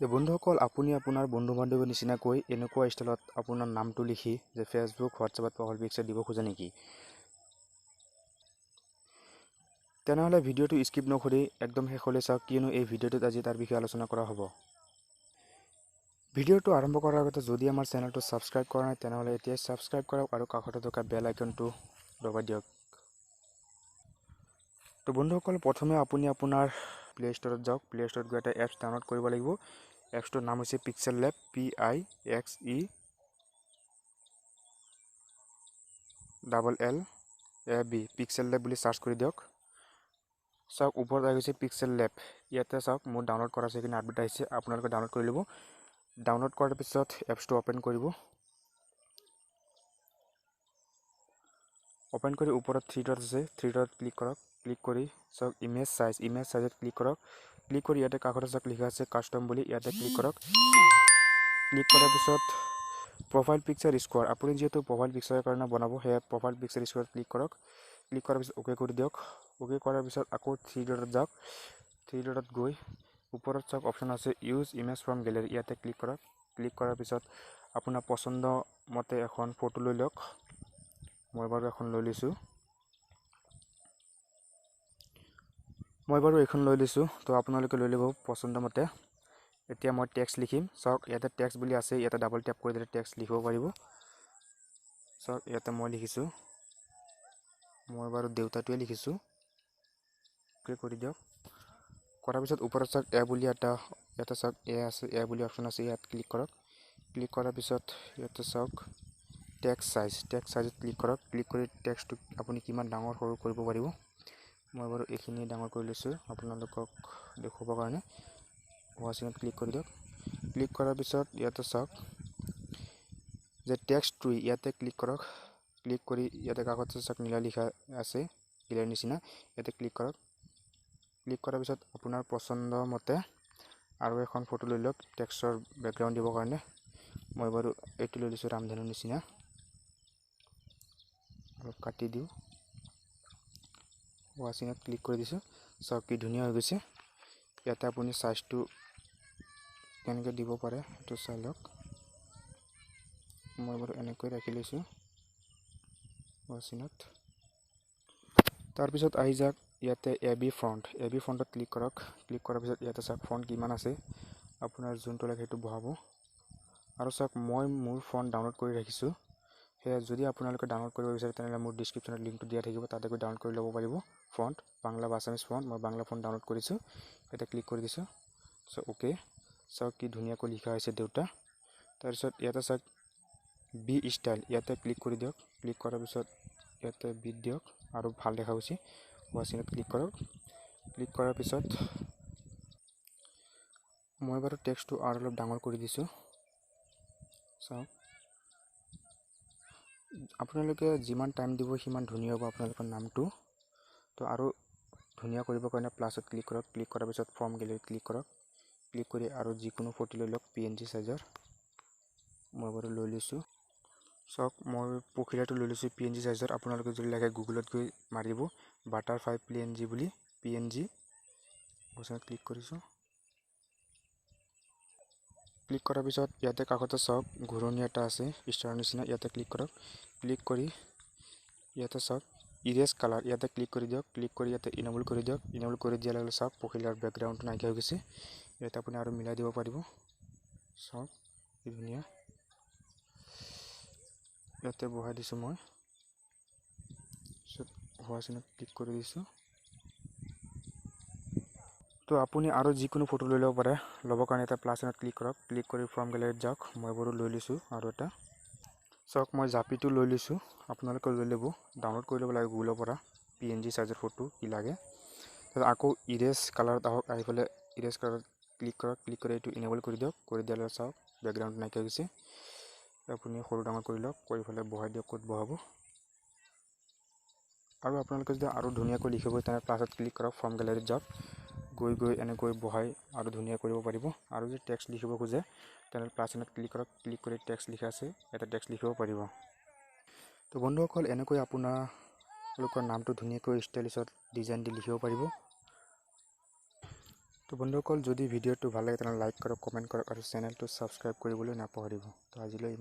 যে বন্ধুসকল আপুনি আপোনাৰ বন্ধু-বান্ধৱীৰ নিচিনাকৈ এনেকুৱা ষ্টাইলত আপোনাৰ নামটো লিখি যে ফেচবুক হোৱাটছএপত প্ৰফাইল পিকচাৰ দিব খোজে নেকি? তেনেহ'লে ভিডিঅ'টো স্কিপ নকৰি একদম শেষলৈ চাওক, কিয়নো এই ভিডিঅ'টোত আজি তাৰ বিষয়ে আলোচনা কৰা হ'ব। ভিডিঅ'টো আৰম্ভ কৰাৰ আগতে যদি আমাৰ চেনেলটো ছাবস্ক্ৰাইব কৰা নাই তেনেহ'লে এতিয়াই ছাবস্ক্ৰাইব কৰক আৰু কাষতে থকা বেল আইকনটো দবাই দিয়ক। তো বন্ধুসকল, প্ৰথমে আপুনি আপোনাৰ প্লে ষ্টৰত যাওক। প্লে ষ্টৰত গৈ এটা এপছ ডাউনলোড কৰিব লাগিব। এপছটোৰ নাম হৈছে পিক্সেল লেব, PIXELLAB, পিক্সেল লেব বুলি চাৰ্চ কৰি দিয়ক। চাওক ওপৰত আহি গৈছে পিক্সেল লেব। ইয়াতে চাওক মোৰ ডাউনলোড কৰা আছে, কিন্তু আপডেট আহিছে। আপোনালোকে ডাউনলোড কৰি ল'ব। ডাউনলোড কৰাৰ পিছত এপছটো অপেন কৰিব। অপেন কৰি ওপৰত থ্ৰী ডট আছে, থ্ৰী ডট ক্লিক কৰক। ক্লিক কৰি চাওক ইমেজ সাইজত ক্লিক কৰক। ক্লিক কৰি ইয়াতে কাষতে চাওক লিখা আছে কাষ্টম বুলি, ইয়াতে ক্লিক কৰক। ক্লিক কৰাৰ পিছত প্ৰফাইল পিকচাৰ স্কোৱাৰ, আপুনি যেহেতু প্ৰফাইল পিকচাৰৰ কাৰণে বনাব, সেয়া প্ৰফাইল পিকচাৰ স্কোৱাৰত ক্লিক কৰক। ক্লিক কৰাৰ পিছত অ'কে কৰি দিয়ক। অ'কে কৰাৰ পিছত আকৌ থ্ৰী ডটত যাওক। থ্ৰী ডটত গৈ ওপৰত চাওক অপশ্যন আছে ইউজ ইমেজ ফ্ৰম গেলেৰী, ইয়াতে ক্লিক কৰক। ক্লিক কৰাৰ পিছত আপোনাৰ পচন্দ মতে এখন ফটো লৈ লওক। মই বাৰু এখন লৈ লৈছোঁ। তো আপোনালোকে লৈ ল'ব পচন্দ মতে। এতিয়া মই টেক্সট লিখিম। চাওক ইয়াতে টেক্সট বুলি আছে, ইয়াতে ডাবল টেপ কৰি দিলে টেক্সট লিখিব পাৰিব। চাওক ইয়াতে মই লিখিছোঁ, মই বাৰু দেউতাটোৱে লিখিছোঁ। অ'কে কৰি দিয়ক। কৰাৰ পিছত ওপৰত চাওক এ বুলি ইয়াতে চাওক এ আছে, এ বুলি অপশ্যন আছে, ইয়াত ক্লিক কৰক। ক্লিক কৰাৰ পিছত ইয়াতে চাওক টেক্সট সাইজত ক্লিক কৰক। ক্লিক কৰি টেক্সটটো আপুনি কিমান ডাঙৰ সৰু কৰিব পাৰিব। মই বাৰু এইখিনি ডাঙৰ কৰি লৈছোঁ আপোনালোকক দেখুৱাবৰ কাৰণে। ৱাচিঙত ক্লিক কৰি দিয়ক। ক্লিক কৰাৰ পিছত ইয়াতে চাওক যে টেক্সট ট্ৰী, ইয়াতে ক্লিক কৰক। ক্লিক কৰি ইয়াতে কাগজত চাওক নীলা লিখা আছে, ক্লিয়াৰ নিচিনা, ইয়াতে ক্লিক কৰক। ক্লিক কৰাৰ পিছত আপোনাৰ পচন্দ মতে আৰু এখন ফটো লৈ লওক টেক্সটৰ বেকগ্ৰাউণ্ড দিবৰ কাৰণে। মই বাৰু এইটো লৈ লৈছোঁ ৰামধেনুৰ নিচিনা, অলপ কাটি দিওঁ। ৱাচিঙত ক্লিক কৰি দিছোঁ। চাওক কি ধুনীয়া হৈ গৈছে। ইয়াতে আপুনি চাইজটো কেনেকৈ দিব পাৰে সেইটো চাই লওক। মই বাৰু এনেকৈ ৰাখি লৈছোঁ ৱাচিঙত। তাৰপিছত আহি যাওক ইয়াতে এ বি ফ্ৰণ্টত ক্লিক কৰক। ক্লিক কৰাৰ পিছত ইয়াতে চাওক ফণ্ট কিমান আছে, আপোনাৰ যোনটো লাগে সেইটো বহাব। আৰু চাওক মই মোৰ ফণ্ট ডাউনলোড কৰি ৰাখিছোঁ, সেয়া যদি আপোনালোকে ডাউনলোড কৰিব বিচাৰে তেনেহ'লে মোৰ ডিছক্ৰিপশ্যনত লিংকটো দিয়া থাকিব, তাতে গৈ ডাউনলোড কৰি ল'ব পাৰিব। ফণ্ট বাংলা বা আছামিজ ফণ্ট, মই বাংলা ফণ্ট ডাউনলোড কৰিছোঁ। ইয়াতে ক্লিক কৰি দিছোঁ। চ' অ'কে। চাওক কি ধুনীয়াকৈ লিখা হৈছে দেউতা। তাৰপিছত ইয়াতে চাওক বি ষ্টাইল, ইয়াতে ক্লিক কৰি দিয়ক। ক্লিক কৰাৰ পিছত ইয়াতে বিট দিয়ক আৰু ভাল দেখা গৈছে। ৱাচিঙত ক্লিক কৰক। ক্লিক কৰাৰ পিছত মই বাৰু টেক্সটটো আৰু অলপ ডাঙৰ কৰি দিছোঁ। চাওক আপোনালোকে যিমান টাইম দিব সিমান ধুনীয়া হ'ব আপোনালোকৰ নামটো। তো আৰু ধুনীয়া কৰিবৰ কাৰণে প্লাছত ক্লিক কৰক। ক্লিক কৰাৰ পিছত ফ্ৰম গেলেৰীত ক্লিক কৰক। ক্লিক কৰি আৰু যিকোনো ফটো লৈ লওক PNG সাইজৰ। মই বাৰু লৈ লৈছোঁ। চাওক মই পখিলাটো লৈ লৈছোঁ PNG সাইজৰ। আপোনালোকে যদি লাগে গুগলত গৈ মাৰিব বাটাৰফ্লাই PNG বুলি, PNG বস্তুত ক্লিক কৰিছোঁ। ক্লিক কৰাৰ পিছত ইয়াতে কাষতে চাওক ঘূৰণি এটা আছে ষ্টাৰৰ নিচিনা, ইয়াতে ক্লিক কৰক। ক্লিক কৰি ইয়াতে চাওক ইৰেজ কালাৰ, ইয়াতে ক্লিক কৰি দিয়ক। ক্লিক কৰি ইয়াতে ইনেবল কৰি দিয়ক। ইনেবল কৰি দিয়াৰ লগে লগে চাওক পখিলাৰ বেকগ্ৰাউণ্ডটো নাইকিয়া হৈ গৈছে। ইয়াতে আপুনি আৰু মিলাই দিব পাৰিব। চাওক কি ধুনীয়া। ইয়াতে বহাই দিছোঁ মই। ৱাচিঙত ক্লিক কৰি দিছোঁ। তো আপুনি আৰু যিকোনো ফটো লৈ ল'ব পাৰে। ল'বৰ কাৰণে এটা প্লাছ এটাত ক্লিক কৰক। ক্লিক কৰি ফ্ৰম গেলেৰীত যাওক। মই বাৰু লৈ লৈছোঁ আৰু এটা। চাওক মই জাপিটো লৈ লৈছোঁ, আপোনালোকে লৈ ল'ব। ডাউনলোড কৰি ল'ব লাগে গুগলৰ পৰা PNG সাইজৰ ফটো কি লাগে। তাৰপিছত আকৌ ইৰেজ কালাৰত আহক, আহি পেলাই ইৰেজ কালাৰত ক্লিক কৰক। ক্লিক কৰি এইটো ইনেবল কৰি দিয়ক। কৰি দিয়াৰ লগে চাওক বেকগ্ৰাউণ্ড নাইকিয়া গৈছে। আপুনি সৰু ডাঙৰ কৰি লওক, কৰি পেলাই বহাই দিয়ক ক'ত বহাব। আৰু আপোনালোকে যদি আৰু ধুনীয়াকৈ লিখিব তেনেহ'লে প্লাছত ক্লিক কৰক, ফ্ৰম গেলেৰীত যাওক। গৈ এনেকৈ বহাই আৰু ধুনীয়া কৰিব পাৰিব। আৰু যদি টেক্সট লিখিব খোজে তেনেহ'লে প্লাছ চিনত ক্লিক কৰক। ক্লিক কৰি টেক্সট লিখা আছে, এটা টেক্সট লিখিব পাৰিব। তো বন্ধুসকল এনেকৈ আপোনালোকৰ নামটো ধুনীয়াকৈ ষ্টাইলিছত ডিজাইন দি লিখিব পাৰিব। তো বন্ধুসকল যদি ভিডিঅ'টো ভাল লাগে তেনেহ'লে লাইক কৰক, কমেণ্ট কৰক আৰু চেনেলটো ছাবস্ক্ৰাইব কৰিবলৈ নাপাহৰিব। তো আজিলৈ